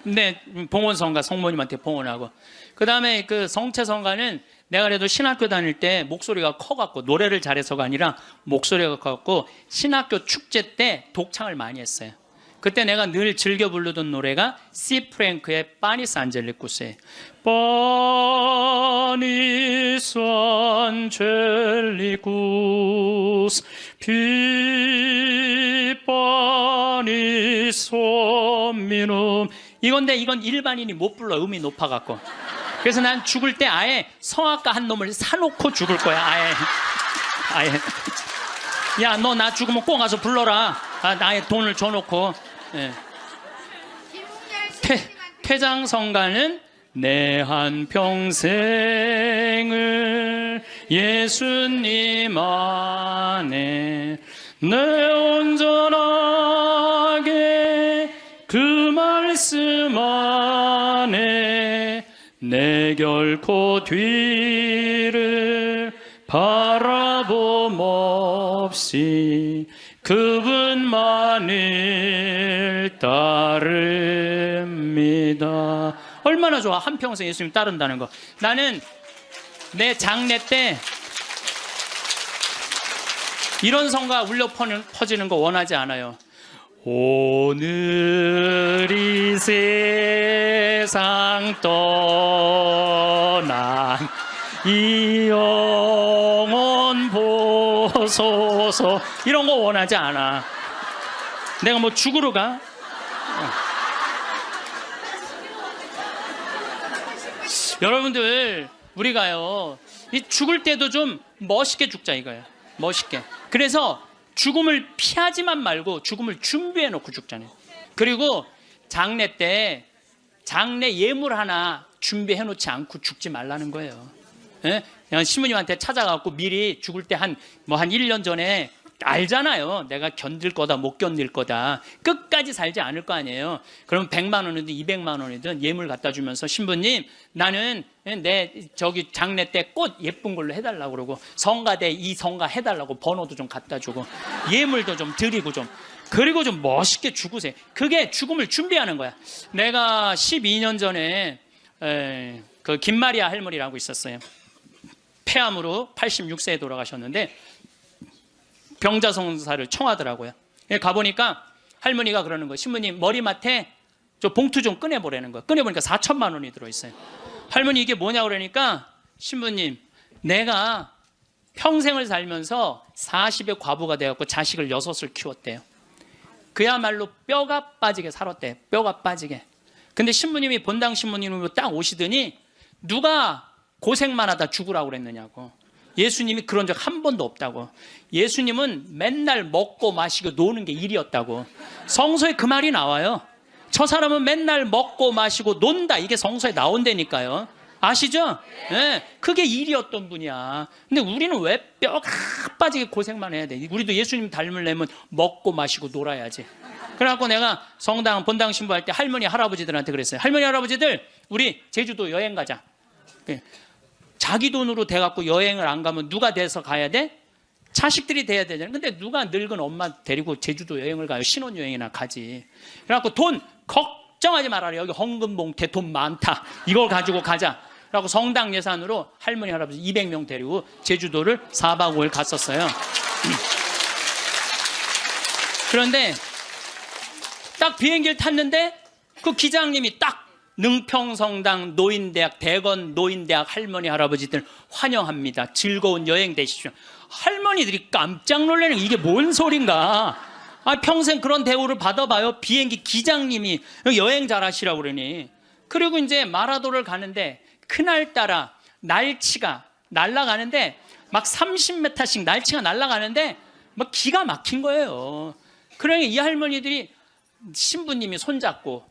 네, 봉헌 성가, 성모님한테 봉헌하고. 그 다음에 그 성체 성가는 내가 그래도 신학교 다닐 때 목소리가 커갖고, 노래를 잘해서가 아니라 목소리가 커갖고 신학교 축제 때 독창을 많이 했어요. 그때 내가 늘 즐겨 부르던 노래가 시 프랭크의 파니스 안젤리쿠스예요. 파니스 안젤리쿠스 피 파니스 미눔. 이건데 이건 일반인이 못 불러, 음이 높아갖고. 그래서 난 죽을 때 아예 성악가 한 놈을 사놓고 죽을 거야. 아예. 야, 너 나 죽으면 꼭 와서 불러라. 나의 돈을 줘놓고. 예. 퇴장성가는 내 한평생을 예수님 안에 내 온전하게 그 말씀 안에 내 결코 뒤를 바라봄 없이 그분만을 따릅니다. 얼마나 좋아, 한평생 예수님 따른다는 거. 나는 내 장례 때 이런 성가 울려 퍼지는 거 원하지 않아요. 오늘이 세상 떠난 이 영혼 보소서, 이런 거 원하지 않아. 내가 뭐 죽으러 가? 여러분들, 우리가요, 이 죽을 때도 좀 멋있게 죽자 이거예요. 멋있게. 그래서 죽음을 피하지만 말고 죽음을 준비해 놓고 죽잖아요. 그리고 장례 때 장례 예물 하나 준비해 놓지 않고 죽지 말라는 거예요. 예? 그냥 신부님한테 찾아가고 미리 죽을 때 한 1년 전에 알잖아요. 내가 견딜 거다 못 견딜 거다. 끝까지 살지 않을 거 아니에요. 그럼 100만 원이든 200만 원이든 예물 갖다 주면서, 신부님 나는 내 저기 장례 때 꽃 예쁜 걸로 해달라고 그러고, 성가대 이 성가 해달라고 번호도 좀 갖다 주고 예물도 좀 드리고 좀, 그리고 좀 멋있게 죽으세요. 그게 죽음을 준비하는 거야. 내가 12년 전에 그 김마리아 할머니라고 있었어요. 폐암으로 86세에 돌아가셨는데 병자성사를 청하더라고요. 가보니까 할머니가 그러는 거예요. 신부님 머리맡에 저 봉투 좀 꺼내보라는 거예요. 꺼내보니까 4천만 원이 들어있어요. 할머니 이게 뭐냐고 그러니까, 신부님 내가 평생을 살면서 40의 과부가 되었고 자식을 6을 키웠대요. 그야말로 뼈가 빠지게 살았대. 뼈가 빠지게. 근데 신부님이 본당 신부님으로 딱 오시더니 누가 고생만 하다 죽으라고 그랬느냐고. 예수님이 그런 적 한 번도 없다고. 예수님은 맨날 먹고 마시고 노는 게 일이었다고. 성서에 그 말이 나와요. 저 사람은 맨날 먹고 마시고 논다, 이게 성서에 나온다니까요. 아시죠? 네, 그게 일이었던 분이야. 근데 우리는 왜 뼈가 빠지게 고생만 해야 돼? 우리도 예수님 닮으려면 먹고 마시고 놀아야지. 그래갖고 내가 성당 본당 신부할 때 할머니 할아버지들한테 그랬어요. 할머니 할아버지들 우리 제주도 여행 가자. 자기 돈으로 돼갖고 여행을 안 가면 누가 돼서 가야 돼? 자식들이 돼야 되잖아요. 근데 누가 늙은 엄마 데리고 제주도 여행을 가요? 신혼여행이나 가지. 그래갖고 돈 걱정하지 말아라. 여기 헌금봉투에 돈 많다. 이걸 가지고 가자. 그래갖고 성당 예산으로 할머니 할아버지 200명 데리고 제주도를 4박 5일 갔었어요. 그런데 딱 비행기를 탔는데 그 기장님이 딱 능평성당 노인대학 대건 노인대학 할머니 할아버지들 환영합니다. 즐거운 여행 되십시오. 할머니들이 깜짝 놀라는 이게 뭔 소린가. 평생 그런 대우를 받아봐요. 비행기 기장님이 여행 잘하시라고 그러니. 그리고 이제 마라도를 가는데 그날따라 날치가 날아가는데 막 30m씩 날치가 날아가는데 막 기가 막힌 거예요. 그러니 이 할머니들이 신부님이 손잡고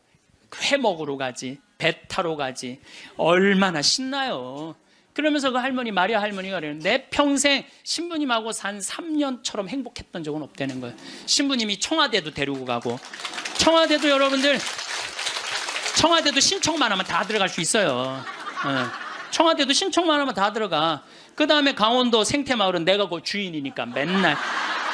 회 먹으러 가지, 배 타러 가지, 얼마나 신나요. 그러면서 그 할머니 마리아 할머니가 그래요. 내 평생 신부님하고 산 3년처럼 행복했던 적은 없다는 거예요. 신부님이 청와대도 데리고 가고, 청와대도 여러분들 청와대도 신청만 하면 다 들어갈 수 있어요. 청와대도 신청만 하면 다 들어가. 그 다음에 강원도 생태마을은 내가 그 주인이니까 맨날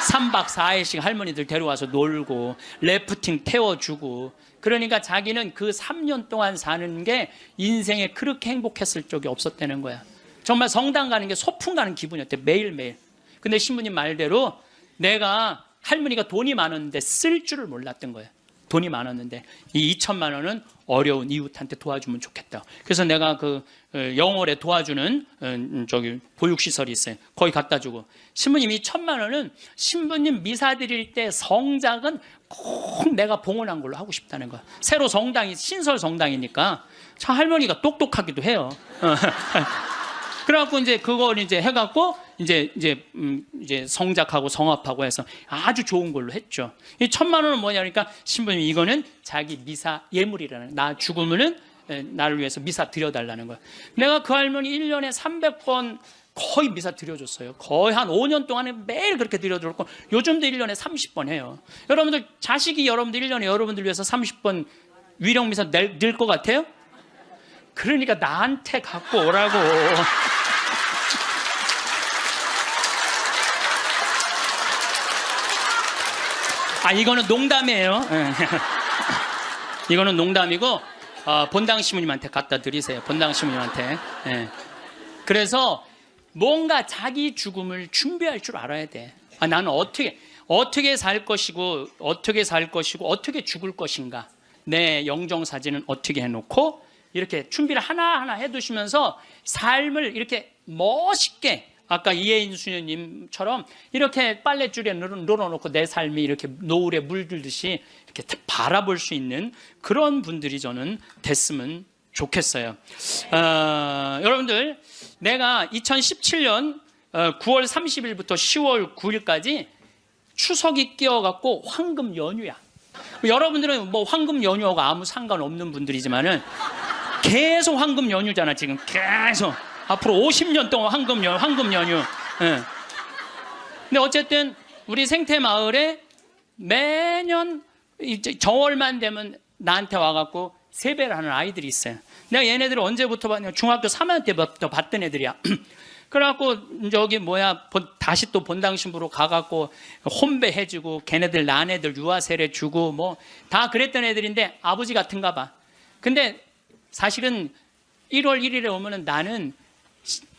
3박 4일씩 할머니들 데려와서 놀고 래프팅 태워주고. 그러니까 자기는 그 3년 동안 사는 게 인생에 그렇게 행복했을 적이 없었다는 거야. 정말 성당 가는 게 소풍 가는 기분이었대. 매일매일. 근데 신부님 말대로 내가 할머니가 돈이 많았는데 쓸 줄을 몰랐던 거야. 돈이 많았는데 이 2천만 원은 어려운 이웃한테 도와주면 좋겠다. 그래서 내가 그 영월에 도와주는 저기 보육시설이 있어요. 거기 갖다 주고, 신부님이 1,000만 원은 신부님 미사 드릴 때 성작은 꼭 내가 봉헌한 걸로 하고 싶다는 거야. 새로 성당이 신설 성당이니까 참 할머니가 똑똑하기도 해요. 그래갖고 이제 그걸 이제 해갖고 이제 성작하고 성합하고 해서 아주 좋은 걸로 했죠. 이 1,000만 원은 뭐냐니까 신부님 이거는 자기 미사 예물이라는, 나 죽으면은 나를 위해서 미사 드려달라는 거야. 내가 그 할머니 1년에 300번 거의 미사 드려줬어요. 거의 한 5년 동안에 매일 그렇게 드려줬고, 요즘도 1년에 30번 해요. 여러분들 자식이 여러분들 1년에 여러분들 위해서 30번 위령 미사 낼 것 같아요? 그러니까 나한테 갖고 오라고. 이거는 농담이에요. 이거는 농담이고 본당 신부님한테 갖다 드리세요. 본당 신부님한테. 그래서 뭔가 자기 죽음을 준비할 줄 알아야 돼. 나는 어떻게 살 것이고 어떻게 죽을 것인가. 내 영정 사진은 어떻게 해놓고 이렇게 준비를 하나하나 해두시면서 삶을 이렇게 멋있게, 아까 이혜인 수녀님처럼 이렇게 빨랫줄에 늘어놓고 내 삶이 이렇게 노을에 물들듯이 이렇게 바라볼 수 있는 그런 분들이 저는 됐으면 좋겠어요. 여러분들, 내가 2017년 9월 30일부터 10월 9일까지 추석이 끼어갖고 황금 연휴야. 여러분들은 뭐 황금 연휴하고 아무 상관없는 분들이지만은 계속 황금 연휴잖아. 지금 계속 앞으로 50년 동안 황금 연휴. 근데 어쨌든 우리 생태마을에 매년 이제 정월만 되면 나한테 와갖고 세배를 하는 아이들이 있어요. 내가 얘네들을 언제부터 봤냐? 중학교 3학년 때부터 봤던 애들이야. 그래갖고 저기 다시 또 본당 신부로 가갖고 혼배해주고, 걔네들 난 애들 유아세례 주고 뭐 다 그랬던 애들인데 아버지 같은가 봐. 근데 사실은 1월 1일에 오면은 나는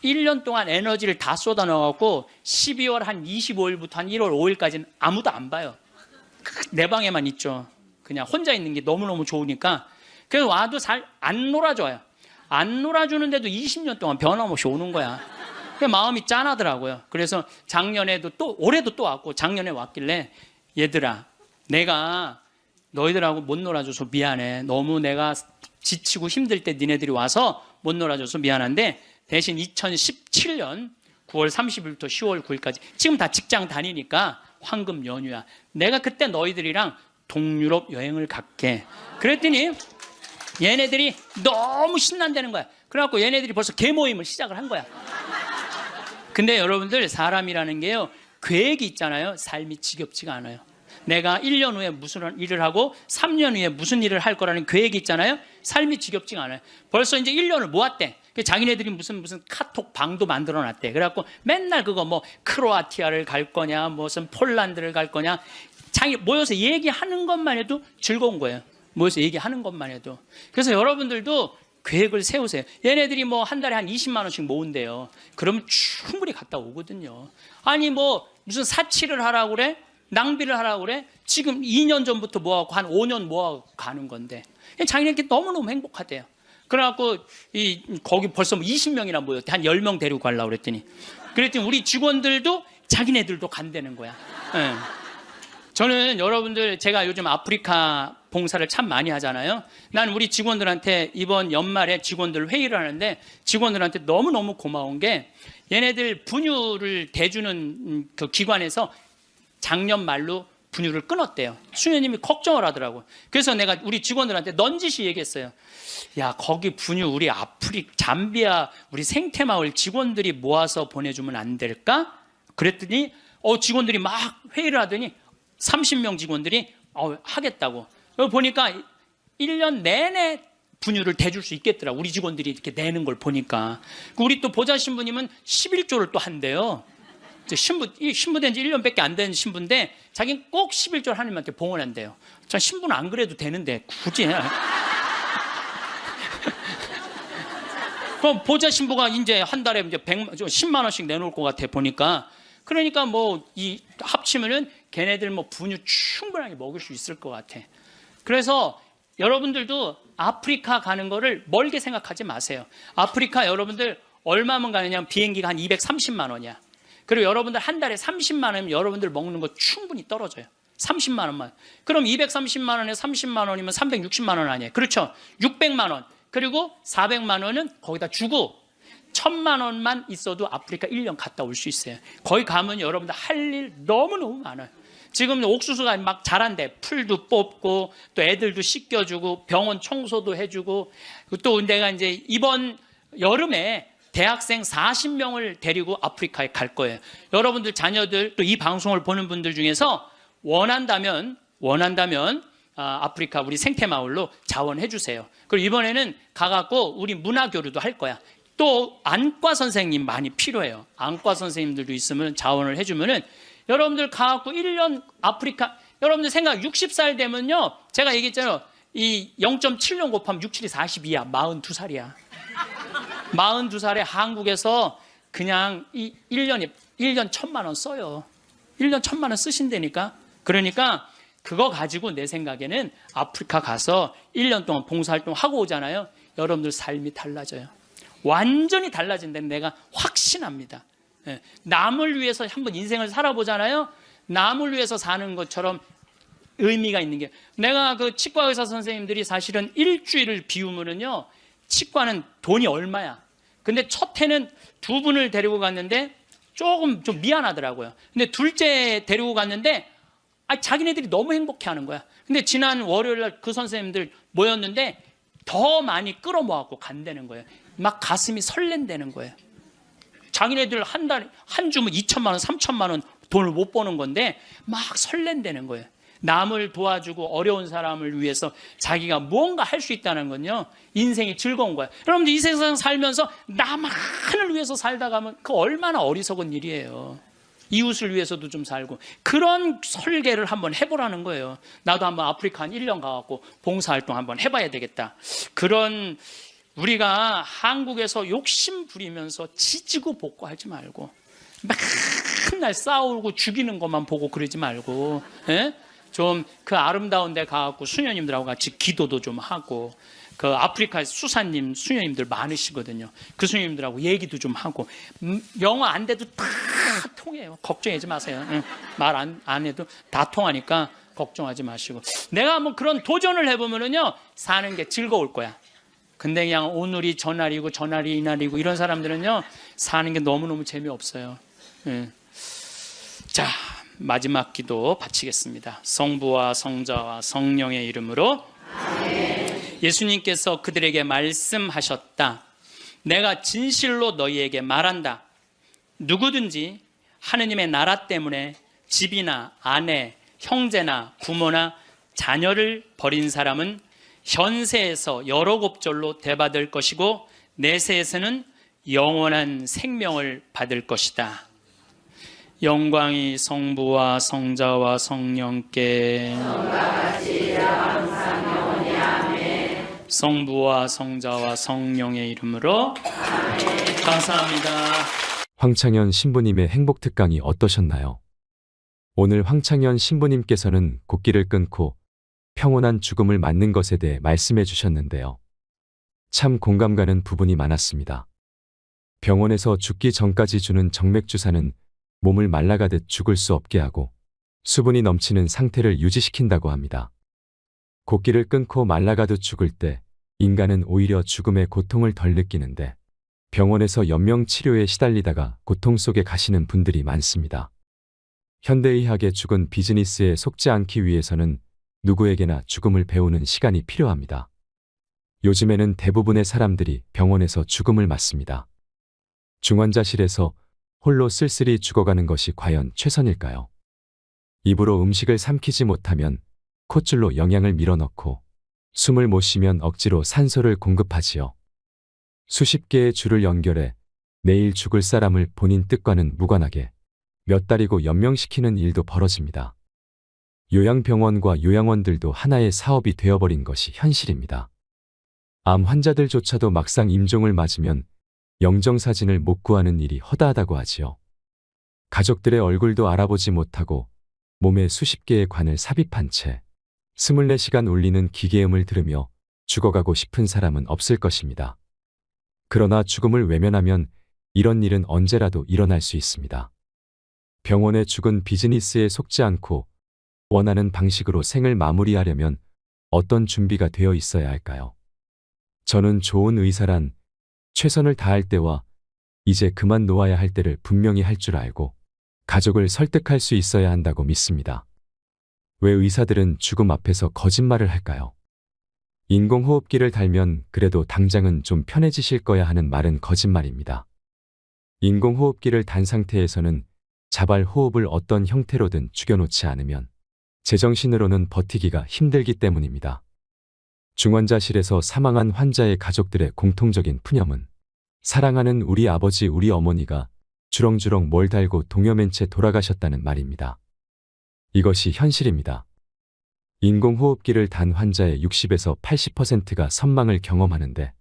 1년 동안 에너지를 다 쏟아 넣어갖고 12월 한 25일부터 한 1월 5일까지는 아무도 안 봐요. 내 방에만 있죠. 그냥 혼자 있는 게 너무너무 좋으니까. 그래서 와도 잘 안 놀아줘요. 안 놀아주는데도 20년 동안 변함없이 오는 거야. 마음이 짠하더라고요. 그래서 작년에도 올해도 또 왔고, 작년에 왔길래 얘들아, 내가 너희들하고 못 놀아줘서 미안해. 너무 내가 지치고 힘들 때 니네들이 와서 못 놀아줘서 미안한데, 대신 2017년 9월 30일부터 10월 9일까지 지금 다 직장 다니니까 황금 연휴야. 내가 그때 너희들이랑 동유럽 여행을 갈게. 그랬더니 얘네들이 너무 신난다는 거야. 그래갖고 얘네들이 벌써 개모임을 시작을 한 거야. 근데 여러분들, 사람이라는 게요, 계획이 있잖아요. 삶이 지겹지가 않아요. 내가 1년 후에 무슨 일을 하고 3년 후에 무슨 일을 할 거라는 계획이 있잖아요. 삶이 지겹지가 않아요. 벌써 이제 1년을 모았대. 자기네들이 무슨 카톡 방도 만들어 놨대. 그래갖고 맨날 그거 뭐 크로아티아를 갈 거냐, 무슨 폴란드를 갈 거냐, 자기 모여서 얘기하는 것만 해도 즐거운 거예요. 모여서 얘기하는 것만 해도. 그래서 여러분들도 계획을 세우세요. 얘네들이 뭐 한 달에 한 20만 원씩 모은대요. 그러면 충분히 갔다 오거든요. 아니 뭐 무슨 사치를 하라고 그래? 낭비를 하라고 그래? 지금 2년 전부터 모아갖고 한 5년 모아갖고 가는 건데 자기네들이 너무너무 행복하대요. 그래갖고 거기 벌써 뭐 20명이나 모였대. 한 10명 데리고 가려고 그랬더니 우리 직원들도 자기네들도 간다는 거야. 네. 저는 여러분들 제가 요즘 아프리카 봉사를 참 많이 하잖아요. 난 우리 직원들한테 이번 연말에 직원들 회의를 하는데 직원들한테 너무너무 고마운 게 얘네들 분유를 대주는 그 기관에서 작년 말로 분유를 끊었대요. 수녀님이 걱정을 하더라고요. 그래서 내가 우리 직원들한테 넌지시 얘기했어요. 야, 거기 분유 우리 잠비아 우리 생태마을 직원들이 모아서 보내주면 안 될까? 그랬더니 직원들이 막 회의를 하더니 30명 직원들이 하겠다고. 보니까 1년 내내 분유를 대줄 수 있겠더라. 우리 직원들이 이렇게 내는 걸 보니까. 우리 또 보좌 신부님은 11조를 또 한대요. 신부된 지 1년밖에 안 된 신부인데 자기는 꼭 11조를 하나님한테 봉헌한대요. 전 신부는 안 그래도 되는데 굳이. 그럼 보좌 신부가 이제 한 달에 이제 10만 원씩 내놓을 것 같아 보니까. 그러니까 뭐 합치면은 걔네들 뭐 분유 충분하게 먹을 수 있을 것 같아. 그래서 여러분들도 아프리카 가는 거를 멀게 생각하지 마세요. 아프리카 여러분들 얼마면 가느냐? 비행기가 한 230만 원이야. 그리고 여러분들 한 달에 30만 원이면 여러분들 먹는 거 충분히 떨어져요. 30만 원만. 그럼 230만 원에 30만 원이면 360만 원 아니에요. 그렇죠? 600만 원. 그리고 400만 원은 거기다 주고 1000만 원만 있어도 아프리카 1년 갔다 올 수 있어요. 거기 가면 여러분들 할 일 너무너무 많아요. 지금 옥수수가 막 자란대. 풀도 뽑고 또 애들도 씻겨주고 병원 청소도 해주고 또 내가 이제 이번 여름에 대학생 40명을 데리고 아프리카에 갈 거예요. 여러분들 자녀들 또 이 방송을 보는 분들 중에서 원한다면 아프리카 우리 생태마을로 자원해 주세요. 그리고 이번에는 가갖고 우리 문화교류도 할 거야. 또 안과 선생님 많이 필요해요. 안과 선생님들도 있으면 자원을 해주면은 여러분들 가갖고 1년 아프리카 여러분들 생각 60살 되면요. 제가 얘기했잖아요. 이 0.7년 곱하면 6, 7이 42야. 42살이야. 42살에 한국에서 그냥 1년 1,000만 원 써요. 1년 1,000만 원 쓰신다니까. 그러니까 그거 가지고 내 생각에는 아프리카 가서 1년 동안 봉사활동 하고 오잖아요. 여러분들 삶이 달라져요. 완전히 달라진다는 내가 확신합니다. 남을 위해서 한번 인생을 살아보잖아요. 남을 위해서 사는 것처럼 의미가 있는 게 내가 그 치과 의사 선생님들이 사실은 일주일을 비우면은요. 치과는 돈이 얼마야. 근데 첫 해는 2분을 데리고 갔는데 조금 좀 미안하더라고요. 근데 둘째 데리고 갔는데 자기네들이 너무 행복해하는 거야. 근데 지난 월요일 날 그 선생님들 모였는데 더 많이 끌어모아갖고 간다는 거예요. 막 가슴이 설렌다는 거예요. 자기네들 한 달에 한 주면 2천만 원, 3천만 원 돈을 못 버는 건데 막 설렌다는 거예요. 남을 도와주고 어려운 사람을 위해서 자기가 무언가 할 수 있다는 건요. 인생이 즐거운 거야. 여러분들 이 세상 살면서 나만을 위해서 살다 가면 그 얼마나 어리석은 일이에요. 이웃을 위해서도 좀 살고 그런 설계를 한번 해보라는 거예요. 나도 한번 아프리카 한 1년 가갖고 봉사활동 한번 해봐야 되겠다. 그런 우리가 한국에서 욕심 부리면서 지지고 볶고하지 말고 맨날 싸우고 죽이는 것만 보고 그러지 말고 좀 그 아름다운 데 가갖고 수녀님들하고 같이 기도도 좀 하고 그 아프리카 수사님 수녀님들 많으시거든요. 그 수녀님들하고 얘기도 좀 하고 영어 안 돼도 다 통해요. 걱정하지 마세요. 말 안 해도 다 통하니까 걱정하지 마시고 내가 한번 그런 도전을 해보면은요 사는 게 즐거울 거야. 근데 그냥 오늘이 저날이고 저날이 이날이고 이런 사람들은요 사는 게 너무너무 재미없어요. 자 마지막 기도 바치겠습니다. 성부와 성자와 성령의 이름으로 아멘. 예수님께서 그들에게 말씀하셨다. 내가 진실로 너희에게 말한다. 누구든지 하느님의 나라 때문에 집이나 아내, 형제나 부모나 자녀를 버린 사람은 현세에서 여러 곱절로 대받을 것이고 내세에서는 영원한 생명을 받을 것이다. 영광이 성부와 성자와 성령께 성부와 성자와 성령의 이름으로 감사합니다. 황창현 신부님의 행복 특강이 어떠셨나요? 오늘 황창현 신부님께서는 곡기를 끊고 평온한 죽음을 맞는 것에 대해 말씀해 주셨는데요. 참 공감 가는 부분이 많았습니다. 병원에서 죽기 전까지 주는 정맥주사는 몸을 말라가듯 죽을 수 없게 하고 수분이 넘치는 상태를 유지시킨다고 합니다. 곡기를 끊고 말라가듯 죽을 때 인간은 오히려 죽음의 고통을 덜 느끼는데 병원에서 연명치료에 시달리다가 고통 속에 가시는 분들이 많습니다. 현대의학의 죽은 비즈니스에 속지 않기 위해서는 누구에게나 죽음을 배우는 시간이 필요합니다. 요즘에는 대부분의 사람들이 병원에서 죽음을 맞습니다. 중환자실에서 홀로 쓸쓸히 죽어가는 것이 과연 최선일까요? 입으로 음식을 삼키지 못하면 콧줄로 영양을 밀어넣고 숨을 못 쉬면 억지로 산소를 공급하지요. 수십 개의 줄을 연결해 내일 죽을 사람을 본인 뜻과는 무관하게 몇 달이고 연명시키는 일도 벌어집니다. 요양병원과 요양원들도 하나의 사업이 되어버린 것이 현실입니다. 암 환자들조차도 막상 임종을 맞으면 영정사진을 못 구하는 일이 허다하다고 하지요. 가족들의 얼굴도 알아보지 못하고 몸에 수십 개의 관을 삽입한 채 24시간 울리는 기계음을 들으며 죽어가고 싶은 사람은 없을 것입니다. 그러나 죽음을 외면하면 이런 일은 언제라도 일어날 수 있습니다. 병원의 죽은 비즈니스에 속지 않고 원하는 방식으로 생을 마무리하려면 어떤 준비가 되어 있어야 할까요? 저는 좋은 의사란 최선을 다할 때와 이제 그만 놓아야 할 때를 분명히 할 줄 알고 가족을 설득할 수 있어야 한다고 믿습니다. 왜 의사들은 죽음 앞에서 거짓말을 할까요? 인공호흡기를 달면 그래도 당장은 좀 편해지실 거야 하는 말은 거짓말입니다. 인공호흡기를 단 상태에서는 자발 호흡을 어떤 형태로든 죽여놓지 않으면 제정신으로는 버티기가 힘들기 때문입니다. 중환자실에서 사망한 환자의 가족들의 공통적인 푸념은 사랑하는 우리 아버지 우리 어머니가 주렁주렁 뭘 달고 동여맨 채 돌아가셨다는 말입니다. 이것이 현실입니다. 인공호흡기를 단 환자의 60에서 80%가 선망을 경험하는데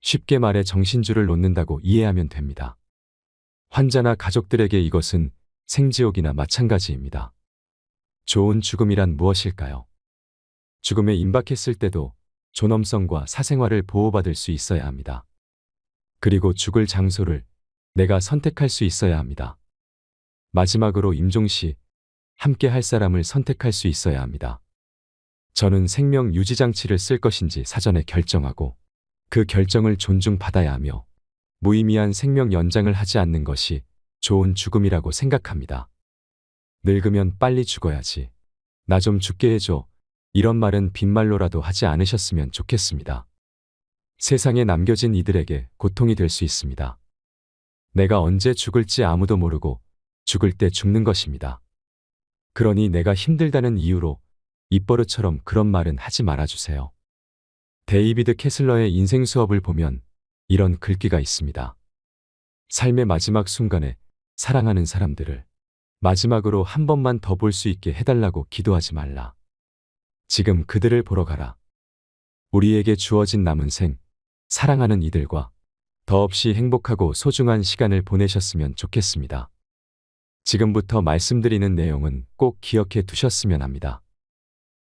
쉽게 말해 정신줄을 놓는다고 이해하면 됩니다. 환자나 가족들에게 이것은 생지옥이나 마찬가지입니다. 좋은 죽음이란 무엇일까요? 죽음에 임박했을 때도 존엄성과 사생활을 보호받을 수 있어야 합니다. 그리고 죽을 장소를 내가 선택할 수 있어야 합니다. 마지막으로 임종 시 함께 할 사람을 선택할 수 있어야 합니다. 저는 생명 유지 장치를 쓸 것인지 사전에 결정하고 그 결정을 존중받아야 하며 무의미한 생명 연장을 하지 않는 것이 좋은 죽음이라고 생각합니다. 늙으면 빨리 죽어야지. 나 좀 죽게 해줘. 이런 말은 빈말로라도 하지 않으셨으면 좋겠습니다. 세상에 남겨진 이들에게 고통이 될 수 있습니다. 내가 언제 죽을지 아무도 모르고 죽을 때 죽는 것입니다. 그러니 내가 힘들다는 이유로 입버릇처럼 그런 말은 하지 말아주세요. 데이비드 캐슬러의 인생 수업을 보면 이런 글귀가 있습니다. 삶의 마지막 순간에 사랑하는 사람들을 마지막으로 한 번만 더 볼 수 있게 해달라고 기도하지 말라. 지금 그들을 보러 가라. 우리에게 주어진 남은 생, 사랑하는 이들과 더없이 행복하고 소중한 시간을 보내셨으면 좋겠습니다. 지금부터 말씀드리는 내용은 꼭 기억해 두셨으면 합니다.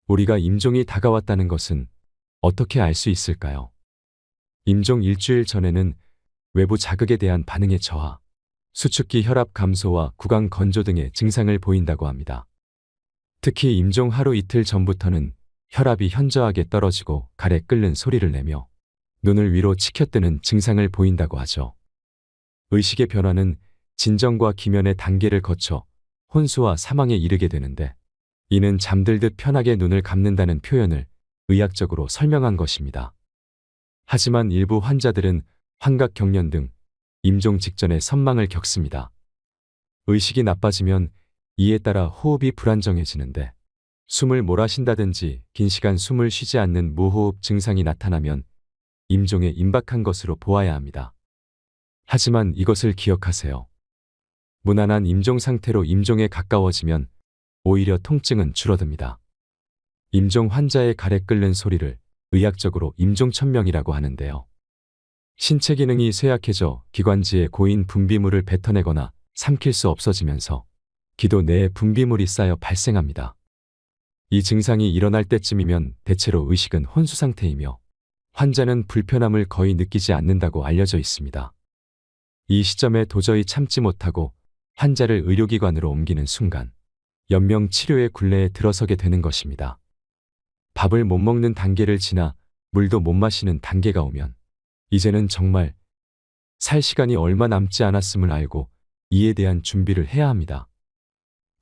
우리가 임종이 다가왔다는 것은 어떻게 알 수 있을까요? 임종 일주일 전에는 외부 자극에 대한 반응의 저하, 수축기 혈압 감소와 구강 건조 등의 증상을 보인다고 합니다. 특히 임종 하루 이틀 전부터는 혈압이 현저하게 떨어지고 가래 끓는 소리를 내며 눈을 위로 치켜뜨는 증상을 보인다고 하죠. 의식의 변화는 진정과 기면의 단계를 거쳐 혼수와 사망에 이르게 되는데 이는 잠들듯 편하게 눈을 감는다는 표현을 의학적으로 설명한 것입니다. 하지만 일부 환자들은 환각 경련 등 임종 직전에 선망을 겪습니다. 의식이 나빠지면 이에 따라 호흡이 불안정해지는데 숨을 몰아쉰다든지 긴 시간 숨을 쉬지 않는 무호흡 증상이 나타나면 임종에 임박한 것으로 보아야 합니다. 하지만 이것을 기억하세요. 무난한 임종 상태로 임종에 가까워지면 오히려 통증은 줄어듭니다. 임종 환자의 가래 끓는 소리를 의학적으로 임종천명이라고 하는데요. 신체 기능이 쇠약해져 기관지에 고인 분비물을 뱉어내거나 삼킬 수 없어지면서 기도 내에 분비물이 쌓여 발생합니다. 이 증상이 일어날 때쯤이면 대체로 의식은 혼수 상태이며 환자는 불편함을 거의 느끼지 않는다고 알려져 있습니다. 이 시점에 도저히 참지 못하고 환자를 의료기관으로 옮기는 순간 연명 치료의 굴레에 들어서게 되는 것입니다. 밥을 못 먹는 단계를 지나 물도 못 마시는 단계가 오면 이제는 정말 살 시간이 얼마 남지 않았음을 알고 이에 대한 준비를 해야 합니다.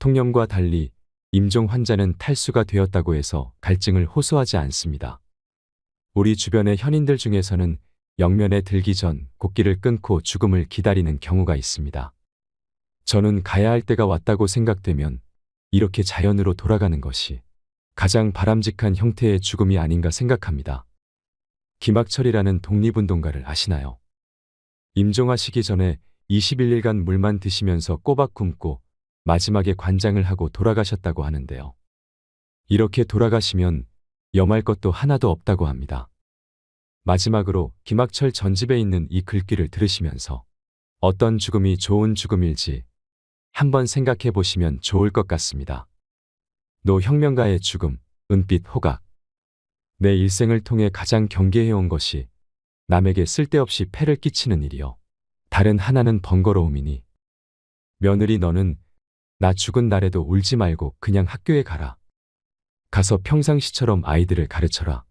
통념과 달리 임종 환자는 탈수가 되었다고 해서 갈증을 호소하지 않습니다. 우리 주변의 현인들 중에서는 영면에 들기 전 곡기를 끊고 죽음을 기다리는 경우가 있습니다. 저는 가야 할 때가 왔다고 생각되면 이렇게 자연으로 돌아가는 것이 가장 바람직한 형태의 죽음이 아닌가 생각합니다. 김학철이라는 독립운동가를 아시나요? 임종하시기 전에 21일간 물만 드시면서 꼬박 굶고 마지막에 관장을 하고 돌아가셨다고 하는데요. 이렇게 돌아가시면 염할 것도 하나도 없다고 합니다. 마지막으로 김학철 전집에 있는 이 글귀를 들으시면서 어떤 죽음이 좋은 죽음일지 한번 생각해 보시면 좋을 것 같습니다. 노혁명가의 죽음, 은빛 호각. 내 일생을 통해 가장 경계해온 것이 남에게 쓸데없이 폐를 끼치는 일이요. 다른 하나는 번거로움이니. 며느리 너는 나 죽은 날에도 울지 말고 그냥 학교에 가라. 가서 평상시처럼 아이들을 가르쳐라.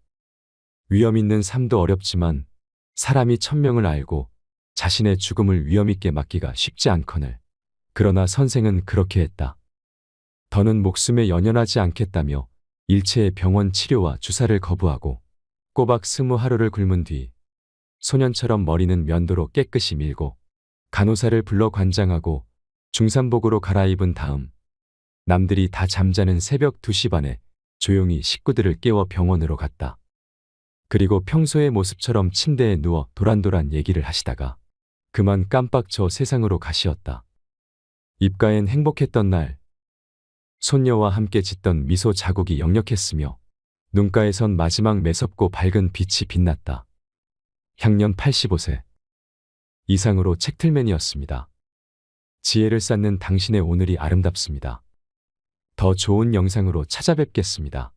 위험 있는 삶도 어렵지만 사람이 천명을 알고 자신의 죽음을 위험 있게 맞기가 쉽지 않거늘. 그러나 선생은 그렇게 했다. 더는 목숨에 연연하지 않겠다며 일체의 병원 치료와 주사를 거부하고 꼬박 20하루를 굶은 뒤 소년처럼 머리는 면도로 깨끗이 밀고 간호사를 불러 관장하고 중산복으로 갈아입은 다음 남들이 다 잠자는 새벽 2시 반에 조용히 식구들을 깨워 병원으로 갔다. 그리고 평소의 모습처럼 침대에 누워 도란도란 얘기를 하시다가 그만 깜빡 저 세상으로 가시었다. 입가엔 행복했던 날 손녀와 함께 짓던 미소 자국이 역력했으며 눈가에선 마지막 매섭고 밝은 빛이 빛났다. 향년 85세. 이상으로 책틀맨이었습니다. 지혜를 쌓는 당신의 오늘이 아름답습니다. 더 좋은 영상으로 찾아뵙겠습니다.